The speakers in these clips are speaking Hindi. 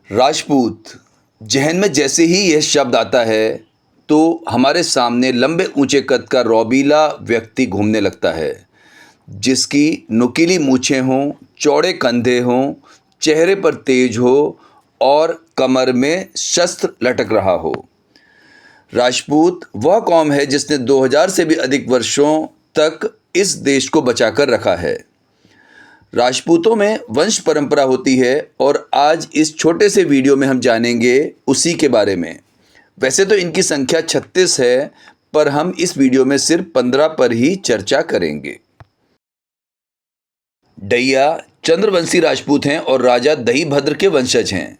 राजपूत जहन में जैसे ही यह शब्द आता है तो हमारे सामने लंबे ऊंचे कद का रौबीला व्यक्ति घूमने लगता है, जिसकी नुकीली मूछें हों, चौड़े कंधे हों, चेहरे पर तेज हो और कमर में शस्त्र लटक रहा हो। राजपूत वह कौम है जिसने 2000 से भी अधिक वर्षों तक इस देश को बचाकर रखा है। राजपूतों में वंश परंपरा होती है और आज इस छोटे से वीडियो में हम जानेंगे उसी के बारे में। वैसे तो इनकी संख्या 36 है, पर हम इस वीडियो में सिर्फ 15 पर ही चर्चा करेंगे। डैया चंद्रवंशी राजपूत हैं और राजा दहीभद्र के वंशज हैं।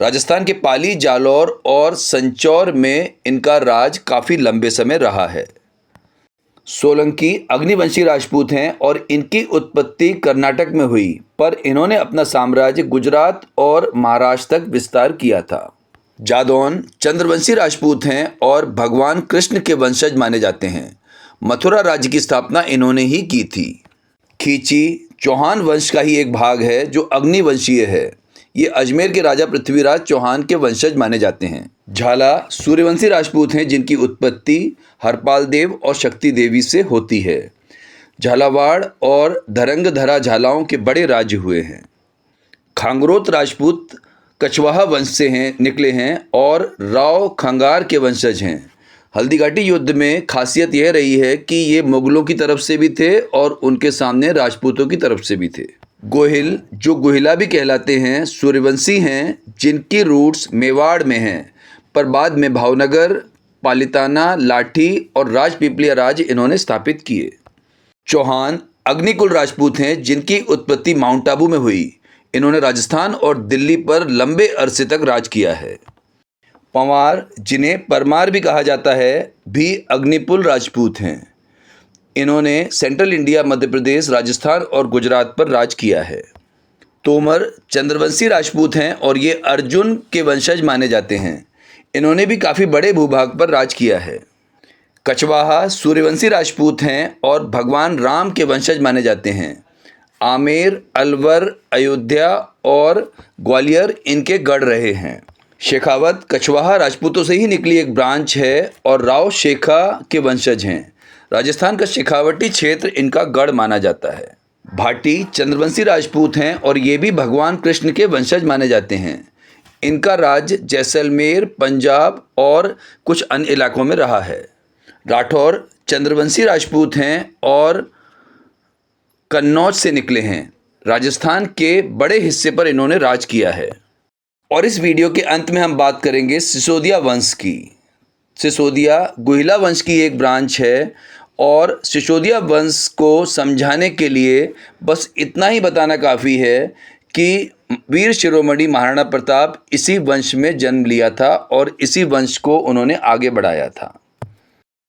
राजस्थान के पाली, जालौर और संचौर में इनका राज काफ़ी लंबे समय रहा है। सोलंकी अग्निवंशी राजपूत हैं और इनकी उत्पत्ति कर्नाटक में हुई, पर इन्होंने अपना साम्राज्य गुजरात और महाराष्ट्र तक विस्तार किया था। जादौन चंद्रवंशी राजपूत हैं और भगवान कृष्ण के वंशज माने जाते हैं। मथुरा राज्य की स्थापना इन्होंने ही की थी। खींची चौहान वंश का ही एक भाग है जो अग्निवंशीय है। ये अजमेर के राजा पृथ्वीराज चौहान के वंशज माने जाते हैं। झाला सूर्यवंशी राजपूत हैं जिनकी उत्पत्ति हरपाल देव और शक्ति देवी से होती है। झालावाड़ और धरंगधरा झालाओं के बड़े राज्य हुए हैं। खांगरोत राजपूत कछवाहा वंश से निकले हैं और राव खंगार के वंशज हैं। हल्दीघाटी युद्ध में खासियत यह रही है कि ये मुगलों की तरफ से भी थे और उनके सामने राजपूतों की तरफ से भी थे। गोहिल, जो गोहिला भी कहलाते हैं, सूर्यवंशी हैं जिनकी रूट्स मेवाड़ में हैं, पर बाद में भावनगर, पालिताना, लाठी और राजपीपलिया राज्य इन्होंने स्थापित किए। चौहान अग्निकुल राजपूत हैं जिनकी उत्पत्ति माउंट आबू में हुई। इन्होंने राजस्थान और दिल्ली पर लंबे अरसे तक राज किया है। पंवार, जिन्हें परमार भी कहा जाता है, भी अग्निकुल राजपूत हैं। इन्होंने सेंट्रल इंडिया, मध्य प्रदेश, राजस्थान और गुजरात पर राज किया है। तोमर चंद्रवंशी राजपूत हैं और ये अर्जुन के वंशज माने जाते हैं। इन्होंने भी काफ़ी बड़े भूभाग पर राज किया है। कछवाहा सूर्यवंशी राजपूत हैं और भगवान राम के वंशज माने जाते हैं। आमेर, अलवर, अयोध्या और ग्वालियर इनके गढ़ रहे हैं। शेखावत कछवाहा राजपूतों से ही निकली एक ब्रांच है और राव शेखा के वंशज हैं। राजस्थान का शेखावटी क्षेत्र इनका गढ़ माना जाता है। भाटी चंद्रवंशी राजपूत हैं और ये भी भगवान कृष्ण के वंशज माने जाते हैं। इनका राज्य जैसलमेर, पंजाब और कुछ अन्य इलाकों में रहा है। राठौर चंद्रवंशी राजपूत हैं और कन्नौज से निकले हैं। राजस्थान के बड़े हिस्से पर इन्होंने राज किया है। और इस वीडियो के अंत में हम बात करेंगे सिसोदिया वंश की। सिसोदिया गुहिला वंश की एक ब्रांच है और सिसोदिया वंश को समझाने के लिए बस इतना ही बताना काफ़ी है कि वीर शिरोमणि महाराणा प्रताप इसी वंश में जन्म लिया था और इसी वंश को उन्होंने आगे बढ़ाया था।